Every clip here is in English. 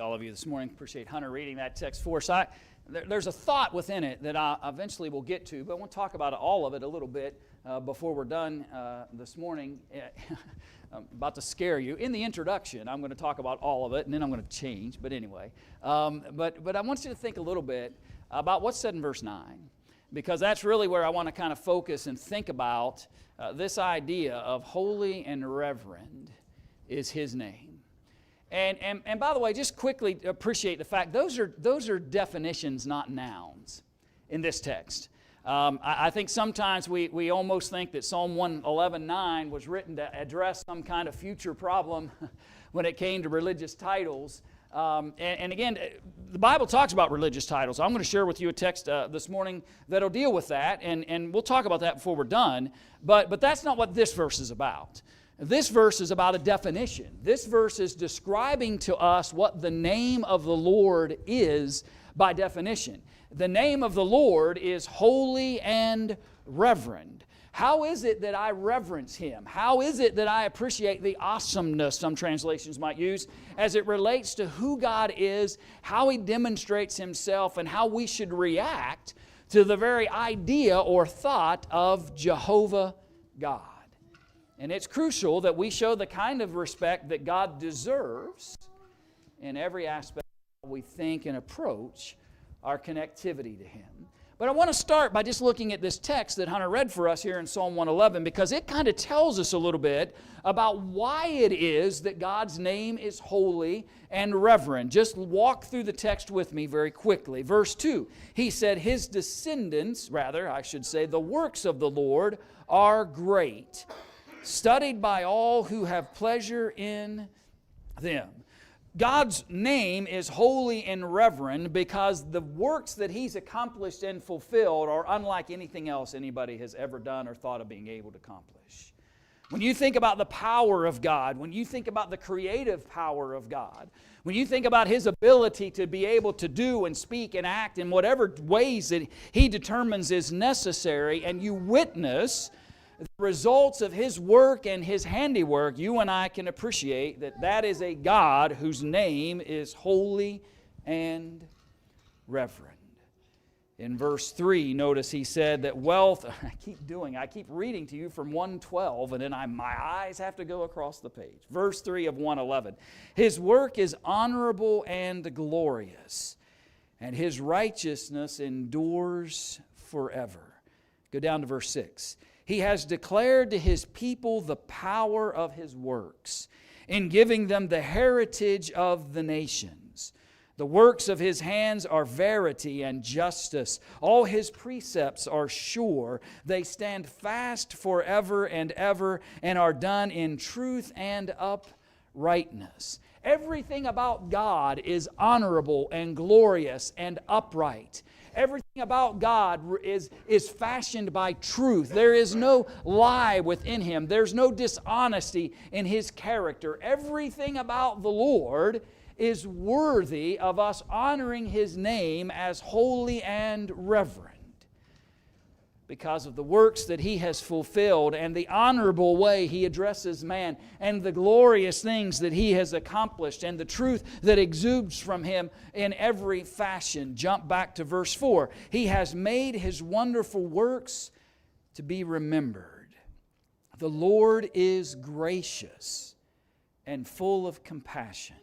All of you this morning. Appreciate Hunter reading that text for us. There's a thought within it that I eventually will get to, but I want to talk about all of it a little bit before we're done this morning. I'm about to scare you. In the introduction, I'm going to talk about all of it, and then I'm going to change. But anyway, but I want you to think a little bit about what's said in verse 9, because that's really where I want to kind of focus and think about this idea of holy and reverend is His name. And by the way, just quickly appreciate the fact those are definitions, not nouns, in this text. I think sometimes we almost think that Psalm 111:9 was written to address some kind of future problem when it came to religious titles. And again, the Bible talks about religious titles. I'm going to share with you a text this morning that'll deal with that, and we'll talk about that before we're done. But that's not what this verse is about. This verse is about a definition. This verse is describing to us what the name of the Lord is by definition. The name of the Lord is holy and reverend. How is it that I reverence Him? How is it that I appreciate the awesomeness, some translations might use, as it relates to who God is, how He demonstrates Himself, and how we should react to the very idea or thought of Jehovah God? And it's crucial that we show the kind of respect that God deserves in every aspect of how we think and approach our connectivity to Him. But I want to start by just looking at this text that Hunter read for us here in Psalm 111, because it kind of tells us a little bit about why it is that God's name is holy and reverend. Just walk through the text with me very quickly. Verse 2, he said, His descendants, rather, I should say, the works of the Lord are great, studied by all who have pleasure in them. God's name is holy and reverend because the works that He's accomplished and fulfilled are unlike anything else anybody has ever done or thought of being able to accomplish. When you think about the power of God, when you think about the creative power of God, when you think about His ability to be able to do and speak and act in whatever ways that He determines is necessary, and you witness the results of His work and His handiwork, you and I can appreciate that that is a God whose name is holy and reverend. In verse 3, notice he said that wealth, I keep reading to you from 1:12, and then my eyes have to go across the page. Verse 3 of 1:11. His work is honorable and glorious, and His righteousness endures forever. Go down to verse 6. He has declared to His people the power of His works, in giving them the heritage of the nations. The works of His hands are verity and justice. All His precepts are sure. They stand fast forever and ever, and are done in truth and uprightness. Everything about God is honorable and glorious and upright. Everything about God is fashioned by truth. There is no lie within Him. There's no dishonesty in His character. Everything about the Lord is worthy of us honoring His name as holy and reverend, because of the works that He has fulfilled and the honorable way He addresses man and the glorious things that He has accomplished and the truth that exudes from Him in every fashion. Jump back to verse 4. He has made His wonderful works to be remembered. The Lord is gracious and full of compassion.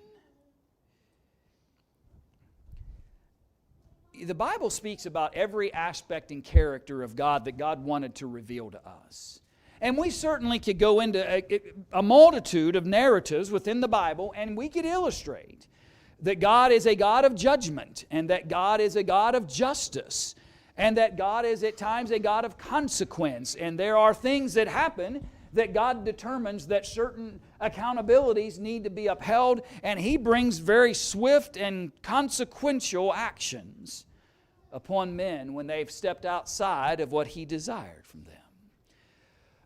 The Bible speaks about every aspect and character of God that God wanted to reveal to us. And we certainly could go into a multitude of narratives within the Bible, and we could illustrate that God is a God of judgment, and that God is a God of justice, and that God is at times a God of consequence. And there are things that happen that God determines that certain accountabilities need to be upheld, and He brings very swift and consequential actions upon men when they've stepped outside of what He desired from them.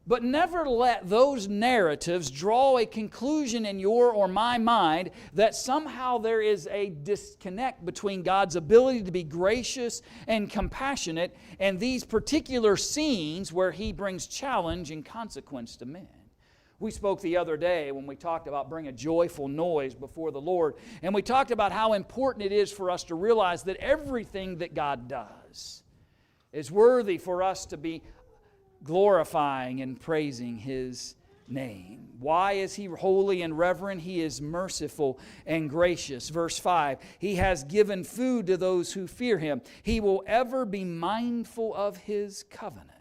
But never let those narratives draw a conclusion in your or my mind that somehow there is a disconnect between God's ability to be gracious and compassionate and these particular scenes where He brings challenge and consequence to men. We spoke the other day when we talked about bring a joyful noise before the Lord. And we talked about how important it is for us to realize that everything that God does is worthy for us to be glorifying and praising His name. Why is He holy and reverend? He is merciful and gracious. Verse 5, He has given food to those who fear Him. He will ever be mindful of His covenant.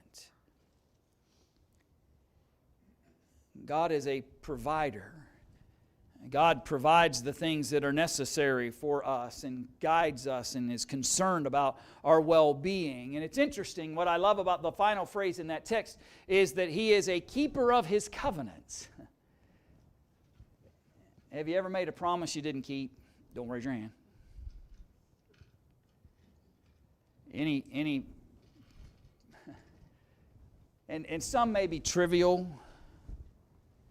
God is a provider. God provides the things that are necessary for us and guides us and is concerned about our well-being. And it's interesting, what I love about the final phrase in that text is that He is a keeper of His covenants. Have you ever made a promise you didn't keep? Don't raise your hand. And some may be trivial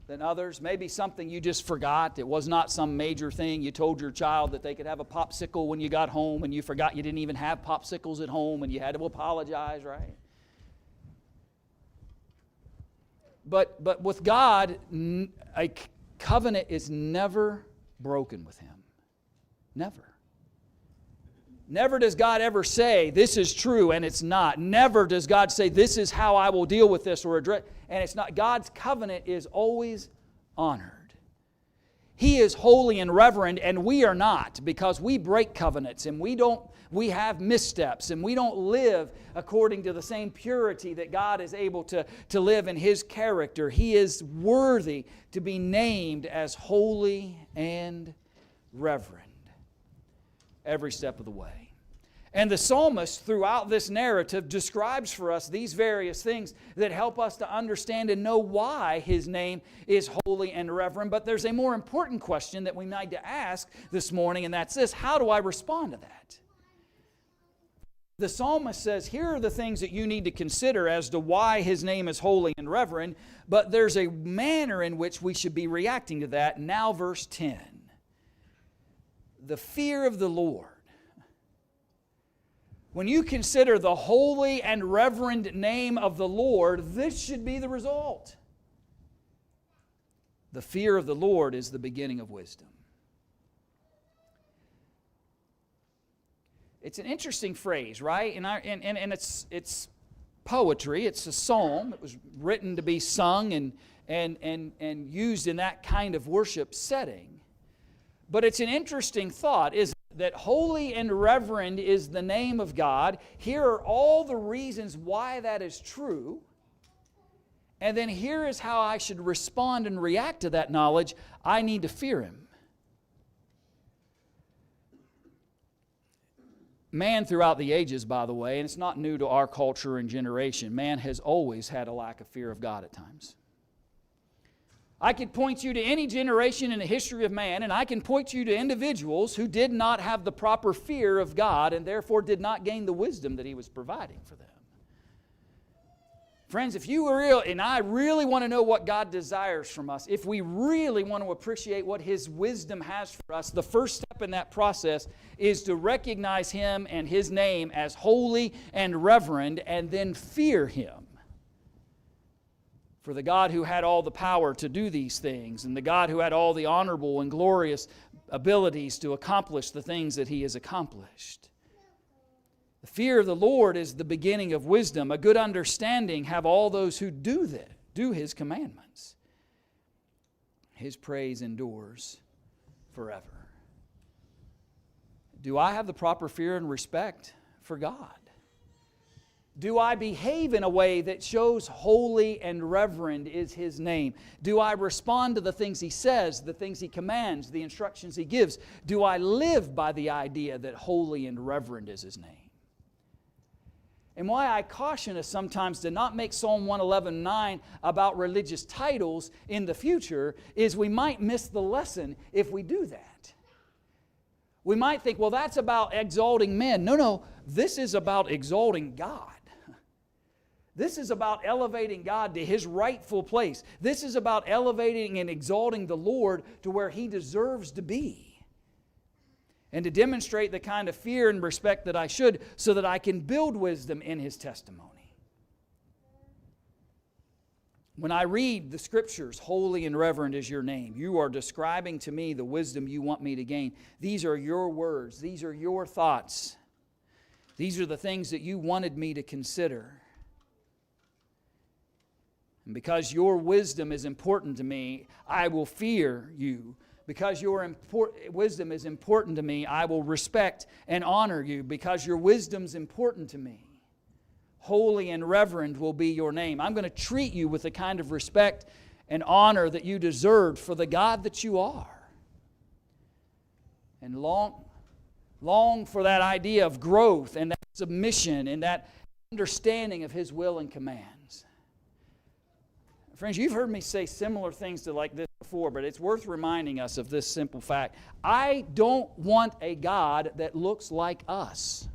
than others. Maybe something you just forgot. It was not some major thing. You told your child that they could have a popsicle when you got home and you forgot you didn't even have popsicles at home and you had to apologize, right? But with God, a covenant is never broken with Him. Never. Never does God ever say, this is true, and it's not. Never does God say, this is how I will deal with this or address, and it's not. God's covenant is always honored. He is holy and reverend, and we are not, because we break covenants, and we have missteps, and we don't live according to the same purity that God is able to live in His character. He is worthy to be named as holy and reverend every step of the way. And the psalmist throughout this narrative describes for us these various things that help us to understand and know why His name is holy and reverend. But there's a more important question that we need to ask this morning, and that's this: how do I respond to that? The psalmist says, here are the things that you need to consider as to why His name is holy and reverend, but there's a manner in which we should be reacting to that. Now verse 10. The fear of the Lord. When you consider the holy and reverend name of the Lord, this should be the result. The fear of the Lord is the beginning of wisdom. It's an interesting phrase, right? And it's poetry. It's a psalm. It was written to be sung and used in that kind of worship setting. But it's an interesting thought, isn't it? That holy and reverend is the name of God. Here are all the reasons why that is true. And then here is how I should respond and react to that knowledge. I need to fear Him. Man throughout the ages, by the way, and it's not new to our culture and generation, man has always had a lack of fear of God at times. I could point you to any generation in the history of man, and I can point you to individuals who did not have the proper fear of God and therefore did not gain the wisdom that He was providing for them. Friends, if you were real, and I really want to know what God desires from us, if we really want to appreciate what His wisdom has for us, the first step in that process is to recognize Him and His name as holy and reverend, and then fear Him. For the God who had all the power to do these things, and the God who had all the honorable and glorious abilities to accomplish the things that He has accomplished. The fear of the Lord is the beginning of wisdom. A good understanding have all those who do His commandments. His praise endures forever. Do I have the proper fear and respect for God? Do I behave in a way that shows holy and reverend is His name? Do I respond to the things He says, the things He commands, the instructions He gives? Do I live by the idea that holy and reverend is His name? And why I caution us sometimes to not make Psalm 111:9 about religious titles in the future is we might miss the lesson if we do that. We might think, well, that's about exalting men. No, this is about exalting God. This is about elevating God to His rightful place. This is about elevating and exalting the Lord to where He deserves to be. And to demonstrate the kind of fear and respect that I should, so that I can build wisdom in His testimony. When I read the Scriptures, holy and reverend is your name. You are describing to me the wisdom you want me to gain. These are your words. These are your thoughts. These are the things that you wanted me to consider. And because your wisdom is important to me, I will fear you. Because your wisdom is important to me, I will respect and honor you. Because your wisdom's important to me. Holy and reverend will be your name. I'm going to treat you with the kind of respect and honor that you deserve for the God that you are. And long for that idea of growth and that submission and that understanding of His will and commands. Friends, you've heard me say similar things to like this before, but it's worth reminding us of this simple fact. I don't want a God that looks like us.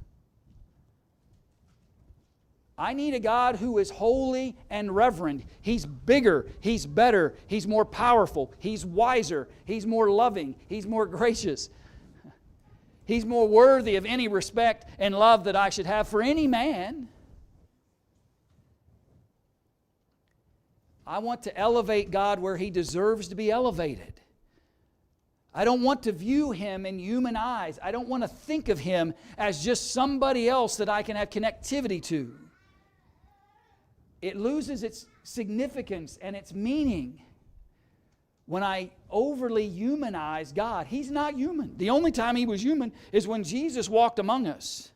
I need a God who is holy and reverend. He's bigger, He's better, He's more powerful, He's wiser, He's more loving, He's more gracious. He's more worthy of any respect and love that I should have for any man. I want to elevate God where He deserves to be elevated. I don't want to view Him in human eyes. I don't want to think of Him as just somebody else that I can have connectivity to. It loses its significance and its meaning when I overly humanize God. He's not human. The only time He was human is when Jesus walked among us.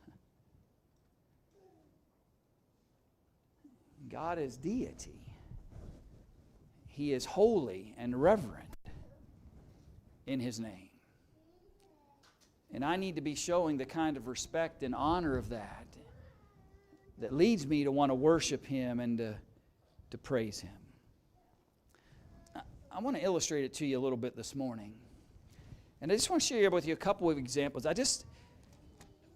God is deity. He is holy and reverend in His name. And I need to be showing the kind of respect and honor of that leads me to want to worship Him and to praise Him. I want to illustrate it to you a little bit this morning. And I just want to share with you a couple of examples.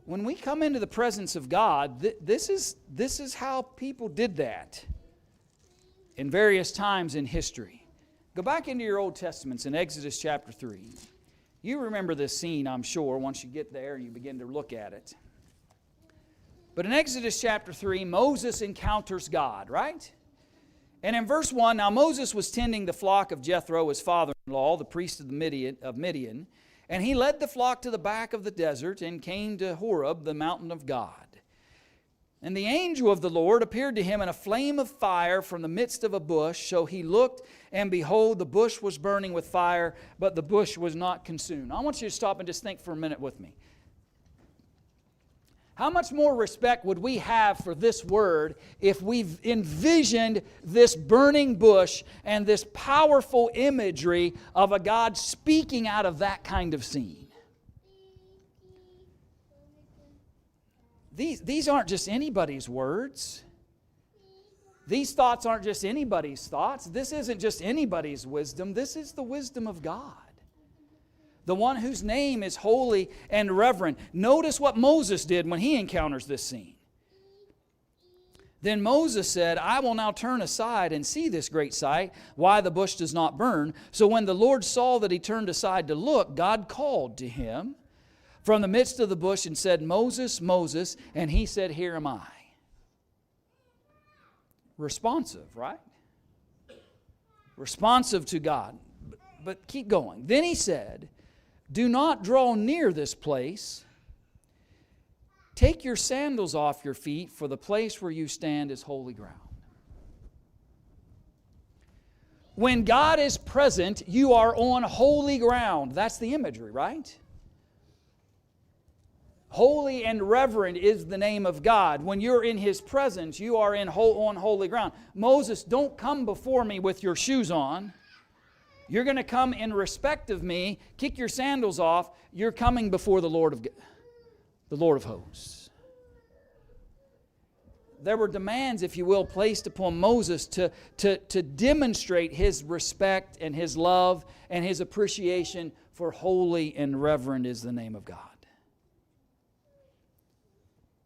When we come into the presence of God, this is how people did that in various times in history. Go back into your Old Testaments in Exodus chapter 3. You remember this scene, I'm sure, once you get there and you begin to look at it. But in Exodus chapter 3, Moses encounters God, right? And in verse 1, now Moses was tending the flock of Jethro, his father-in-law, the priest of Midian, and he led the flock to the back of the desert and came to Horeb, the mountain of God. And the angel of the Lord appeared to him in a flame of fire from the midst of a bush. So he looked, and behold, the bush was burning with fire, but the bush was not consumed. I want you to stop and just think for a minute with me. How much more respect would we have for this word if we've envisioned this burning bush and this powerful imagery of a God speaking out of that kind of scene? These aren't just anybody's words. These thoughts aren't just anybody's thoughts. This isn't just anybody's wisdom. This is the wisdom of God. The one whose name is holy and reverend. Notice what Moses did when he encounters this scene. Then Moses said, I will now turn aside and see this great sight, why the bush does not burn. So when the Lord saw that he turned aside to look, God called to him from the midst of the bush and said, Moses, Moses, and he said, Here am I. Responsive, right? Responsive to God. But keep going. Then he said, Do not draw near this place. Take your sandals off your feet, for the place where you stand is holy ground. When God is present, you are on holy ground. That's the imagery, right? Holy and reverend is the name of God. When you're in His presence, you are on holy ground. Moses, don't come before me with your shoes on. You're going to come in respect of me. Kick your sandals off. You're coming before the Lord of hosts. There were demands, if you will, placed upon Moses to demonstrate his respect and his love and his appreciation for holy and reverend is the name of God.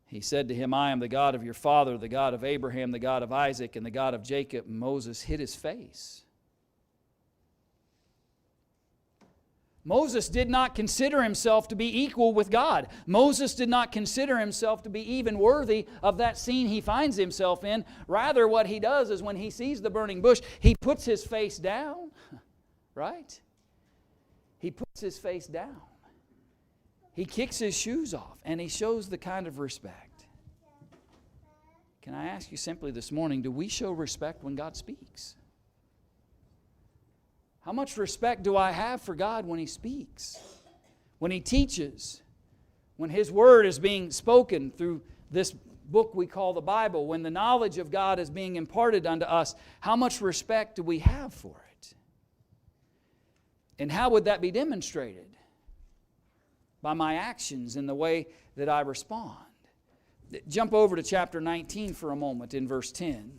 He said to him, I am the God of your father, the God of Abraham, the God of Isaac, and the God of Jacob. And Moses hid his face. Moses did not consider himself to be equal with God. Moses did not consider himself to be even worthy of that scene he finds himself in. Rather, what he does is when he sees the burning bush, he puts his face down. Right? He puts his face down. He kicks his shoes off, and he shows the kind of respect. Can I ask you simply this morning, do we show respect when God speaks? How much respect do I have for God when He speaks? When He teaches? When His Word is being spoken through this book we call the Bible? When the knowledge of God is being imparted unto us, how much respect do we have for it? And how would that be demonstrated? By my actions and the way that I respond. Jump over to chapter 19 for a moment in verse 10.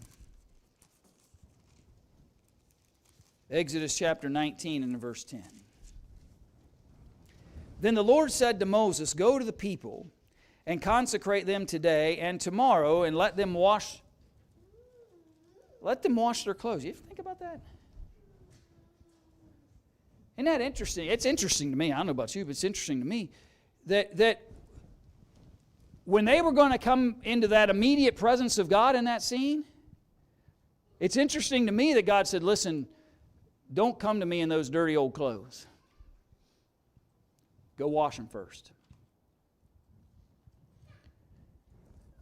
Exodus chapter 19 and verse 10. Then the Lord said to Moses, "Go to the people and consecrate them today and tomorrow, and let them wash their clothes." You ever think about that? Isn't that interesting? It's interesting to me. I don't know about you, but it's interesting to me that when they were going to come into that immediate presence of God in that scene, it's interesting to me that God said, "Listen, don't come to me in those dirty old clothes. Go wash them first."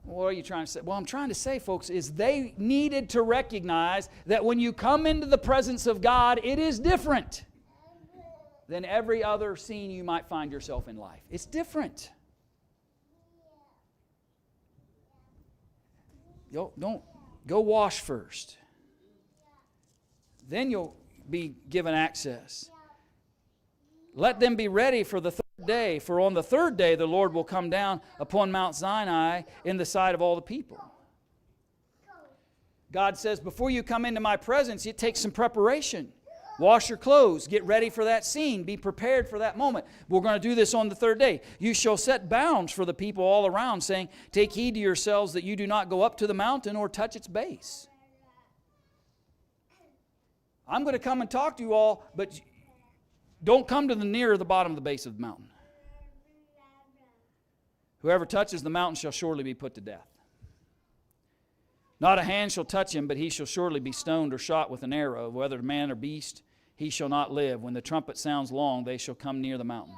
What are you trying to say? Well, I'm trying to say, folks, is they needed to recognize that when you come into the presence of God, it is different than every other scene you might find yourself in life. It's different. Don't go wash first. Then you'll be given access. Let them be ready for the third day, for on the third day the Lord will come down upon Mount Sinai in the sight of all the people. God says, before you come into my presence, it takes some preparation. Wash your clothes. Get ready for that scene. Be prepared for that moment. We're going to do this on the third day. You shall set bounds for the people all around, saying, "Take heed to yourselves that you do not go up to the mountain or touch its base." I'm going to come and talk to you all, but don't come to the near the bottom of the base of the mountain. Whoever touches the mountain shall surely be put to death. Not a hand shall touch him, but he shall surely be stoned or shot with an arrow. Whether man or beast, he shall not live. When the trumpet sounds long, they shall come near the mountain.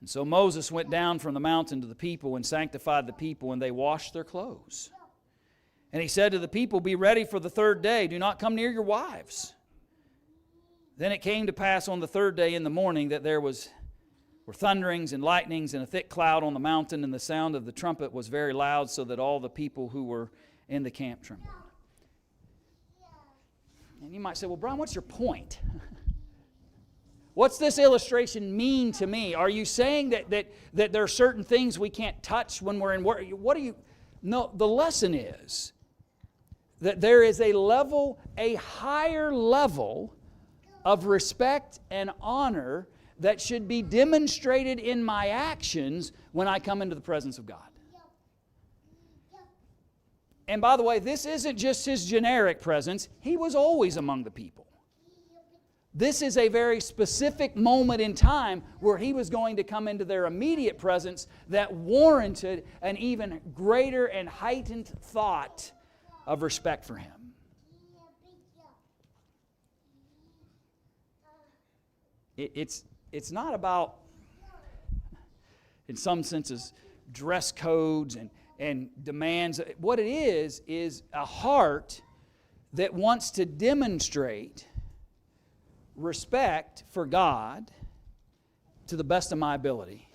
And so Moses went down from the mountain to the people and sanctified the people, and they washed their clothes. And he said to the people, "Be ready for the third day. Do not come near your wives." Then it came to pass on the third day in the morning that there were thunderings and lightnings and a thick cloud on the mountain, and the sound of the trumpet was very loud, so that all the people who were in the camp trembled. And you might say, "Well, Brian, what's your point? What's this illustration mean to me? Are you saying that there are certain things we can't touch when we're in work? What do you?" No, the lesson is that there is a higher level of respect and honor that should be demonstrated in my actions when I come into the presence of God. And by the way, this isn't just His generic presence. He was always among the people. This is a very specific moment in time where He was going to come into their immediate presence that warranted an even greater and heightened thought of respect for Him. It's not about, in some senses, dress codes and demands. What it is a heart that wants to demonstrate respect for God to the best of my ability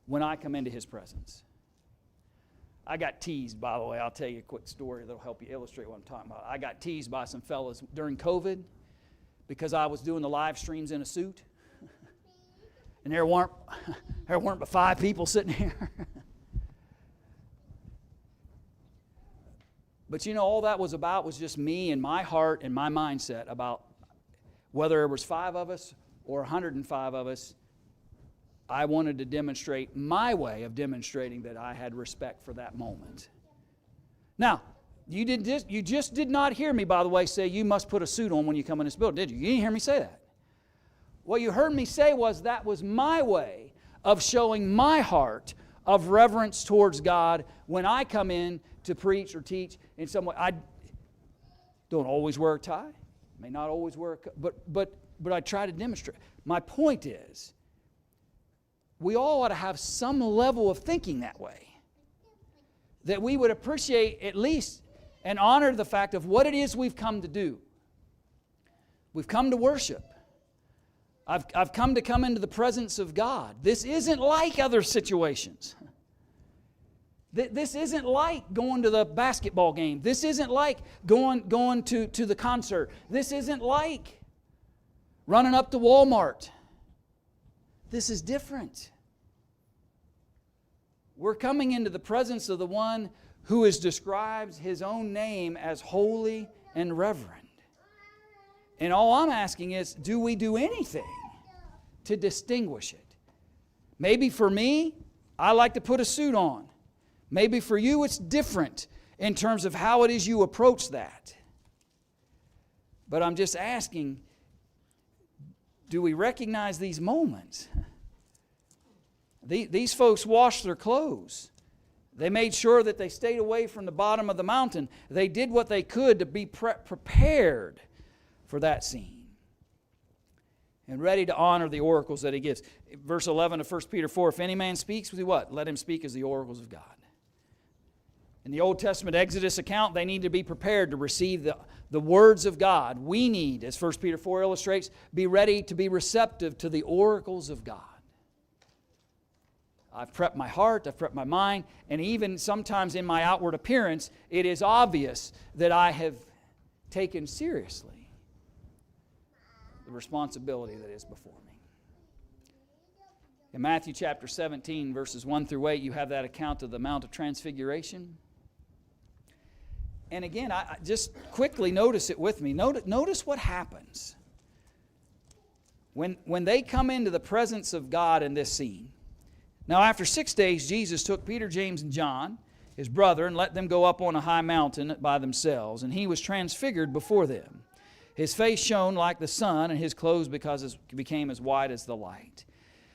when I come into His presence. I got teased, by the way. I'll tell you a quick story that'll help you illustrate what I'm talking about. I got teased by some fellas during COVID because I was doing the live streams in a suit. And there weren't but 5 people sitting here. But you know, all that was about was just me and my heart and my mindset about whether there was 5 of us or 105 of us. I wanted to demonstrate my way of demonstrating that I had respect for that moment. Now, you just did not hear me, by the way, say you must put a suit on when you come in this building, did you? You didn't hear me say that. What you heard me say was that was my way of showing my heart of reverence towards God when I come in to preach or teach in some way. I don't always wear a tie, may not always wear a coat, but I try to demonstrate. My point is, we all ought to have some level of thinking that way. That we would appreciate at least and honor the fact of what it is we've come to do. We've come to worship. I've come into the presence of God. This isn't like other situations. This isn't like going to the basketball game. This isn't like going to the concert. This isn't like running up to Walmart. This is different. We're coming into the presence of the one who describes His own name as holy and reverend. And all I'm asking is, do we do anything to distinguish it? Maybe for me, I like to put a suit on. Maybe for you it's different in terms of how it is you approach that. But I'm just asking, do we recognize these moments? These folks washed their clothes. They made sure that they stayed away from the bottom of the mountain. They did what they could to be prepared for that scene and ready to honor the oracles that He gives. Verse 11 of 1 Peter 4, if any man speaks, do what? Let him speak as the oracles of God. In the Old Testament Exodus account, they need to be prepared to receive the words of God. We need, as 1 Peter 4 illustrates, be ready to be receptive to the oracles of God. I've prepped my heart, I've prepped my mind, and even sometimes in my outward appearance, it is obvious that I have taken seriously the responsibility that is before me. In Matthew chapter 17, verses 1 through 8, you have that account of the Mount of Transfiguration. And again, I just quickly notice it with me. Notice what happens when they come into the presence of God in this scene. Now, after 6 days, Jesus took Peter, James, and John, His brother, and let them go up on a high mountain by themselves. And He was transfigured before them. His face shone like the sun, and His clothes became as white as the light.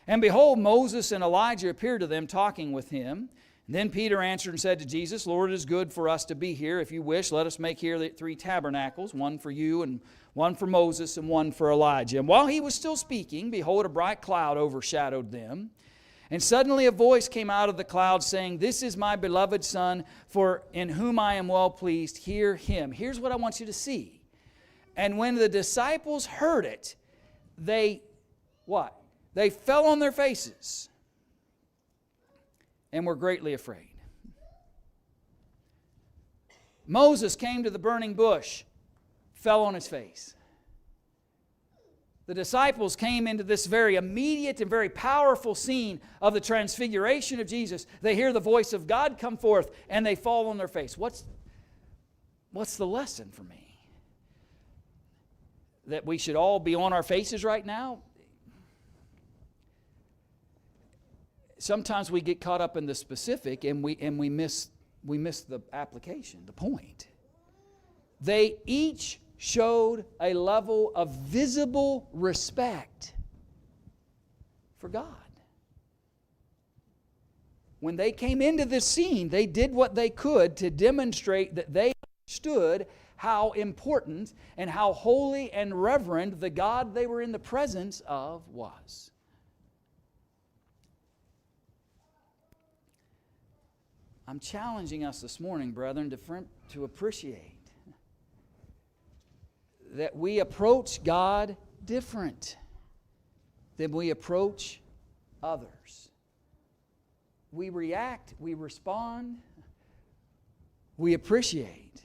And behold, Moses and Elijah appeared to them, talking with Him. And then Peter answered and said to Jesus, Lord, it is good for us to be here. If you wish, let us make here 3 tabernacles, one for you, and one for Moses, and one for Elijah. And while he was still speaking, behold, a bright cloud overshadowed them. And suddenly a voice came out of the cloud saying, This is my beloved Son, for in whom I am well pleased. Hear Him. Here's what I want you to see. And when the disciples heard it, they, what? They fell on their faces and were greatly afraid. Moses came to the burning bush, fell on his face. The disciples came into this very immediate and very powerful scene of the transfiguration of Jesus. They hear the voice of God come forth and they fall on their face. What's the lesson for me? That we should all be on our faces right now? Sometimes we get caught up in the specific and we miss the application, the point. They each showed a level of visible respect for God. When they came into this scene, they did what they could to demonstrate that they understood how important and how holy and reverend the God they were in the presence of was. I'm challenging us this morning, brethren, to appreciate that we approach God different than we approach others. We react, we respond, we appreciate.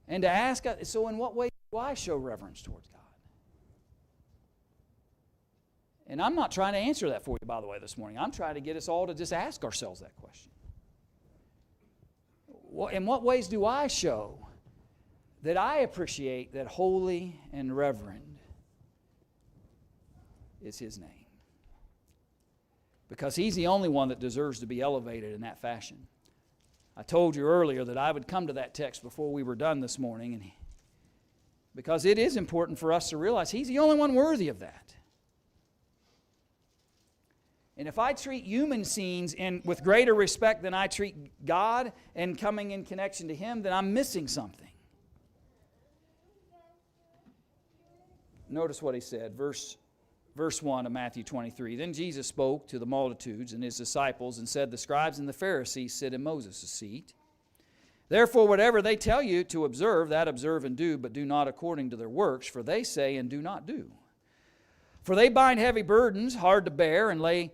And to ask, so in what way do I show reverence towards God? And I'm not trying to answer that for you, by the way, this morning. I'm trying to get us all to just ask ourselves that question. In what ways do I show that I appreciate that holy and reverend is His name? Because He's the only one that deserves to be elevated in that fashion. I told you earlier that I would come to that text before we were done this morning, Because it is important for us to realize He's the only one worthy of that. And if I treat human scenes with greater respect than I treat God and coming in connection to Him, then I'm missing something. Notice what He said, verse 1 of Matthew 23. Then Jesus spoke to the multitudes and His disciples and said, the scribes and the Pharisees sit in Moses' seat. Therefore, whatever they tell you to observe, that observe and do, but do not according to their works, for they say and do not do. For they bind heavy burdens, hard to bear, and lay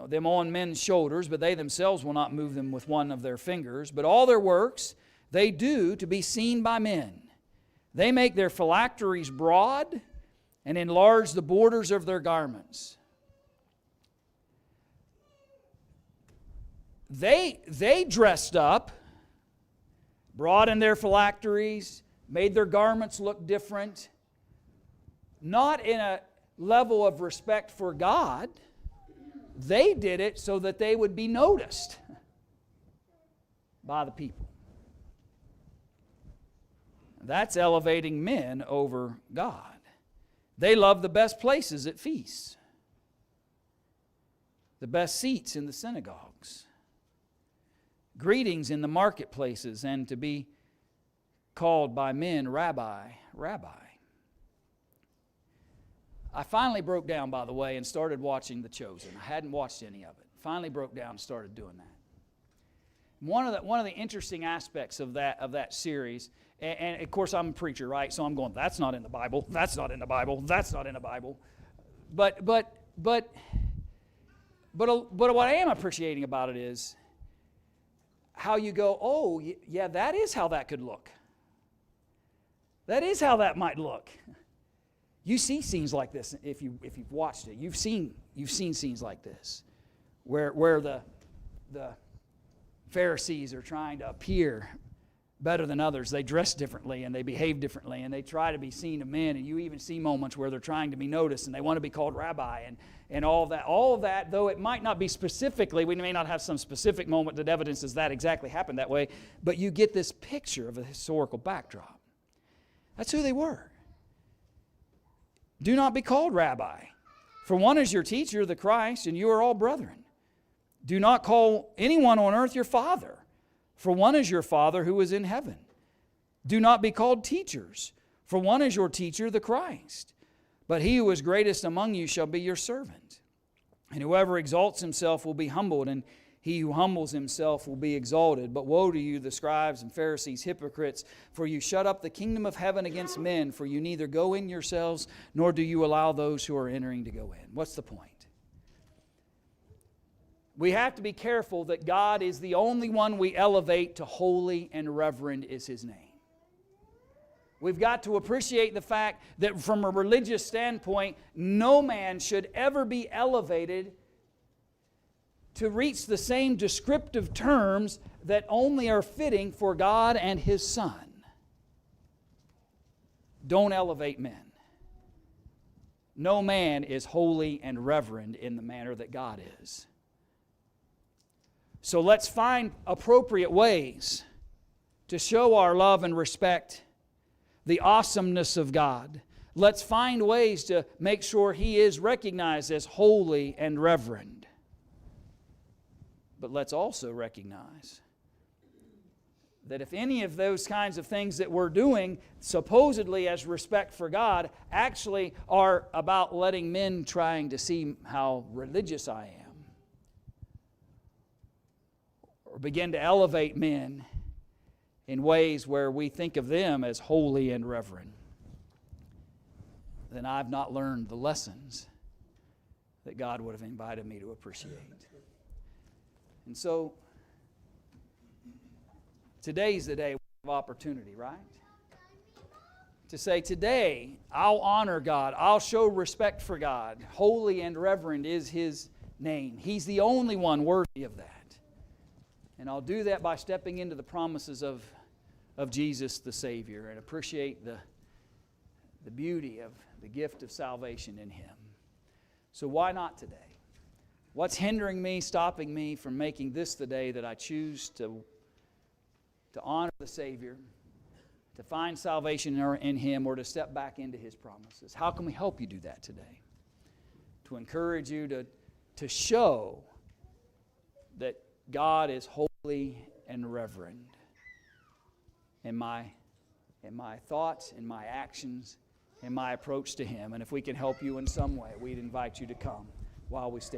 them on men's shoulders, but they themselves will not move them with one of their fingers. But all their works they do to be seen by men. They make their phylacteries broad and enlarge the borders of their garments. They dressed up, broadened their phylacteries, made their garments look different, not in a level of respect for God. They did it so that they would be noticed by the people. That's elevating men over God. They love the best places at feasts, the best seats in the synagogues, greetings in the marketplaces, and to be called by men, Rabbi, Rabbi. I finally broke down, by the way, and started watching The Chosen. I hadn't watched any of it. Finally broke down and started doing that. One of the interesting aspects of that series, and of course I'm a preacher, right? So I'm going, that's not in the Bible. That's not in the Bible. That's not in the Bible. But what I am appreciating about it is how you go, oh yeah, that is how that could look. That is how that might look. You see scenes like this if you've watched it. You've seen scenes like this, where the Pharisees are trying to appear better than others. They dress differently and they behave differently and they try to be seen of men. And you even see moments where they're trying to be noticed and they want to be called rabbi and all of that. All of that, though it might not be specifically, we may not have some specific moment that evidences that exactly happened that way, but you get this picture of a historical backdrop. That's who they were. Do not be called rabbi, for one is your teacher, the Christ, and you are all brethren. Do not call anyone on earth your father, for one is your Father who is in heaven. Do not be called teachers, for one is your teacher, the Christ. But he who is greatest among you shall be your servant. And whoever exalts himself will be humbled, and he who humbles himself will be exalted. But woe to you, the scribes and Pharisees, hypocrites, for you shut up the kingdom of heaven against men, for you neither go in yourselves, nor do you allow those who are entering to go in. What's the point? We have to be careful that God is the only one we elevate to holy and reverend is His name. We've got to appreciate the fact that from a religious standpoint, no man should ever be elevated to reach the same descriptive terms that only are fitting for God and His Son. Don't elevate men. No man is holy and reverend in the manner that God is. So let's find appropriate ways to show our love and respect the awesomeness of God. Let's find ways to make sure He is recognized as holy and reverend. But let's also recognize that if any of those kinds of things that we're doing, supposedly as respect for God, actually are about letting men trying to see how religious I am, or begin to elevate men in ways where we think of them as holy and reverend, then I've not learned the lessons that God would have invited me to appreciate. And so, today's the day of opportunity, right? To say, today, I'll honor God. I'll show respect for God. Holy and reverend is His name. He's the only one worthy of that. And I'll do that by stepping into the promises of Jesus the Savior and appreciate the beauty of the gift of salvation in Him. So why not today? What's hindering me, stopping me from making this the day that I choose to honor the Savior, to find salvation in Him or to step back into His promises. How can we help you do that today? To encourage you to show that God is holy and reverend in my thoughts, in my actions, in my approach to Him. And if we can help you in some way, we'd invite you to come while we stay.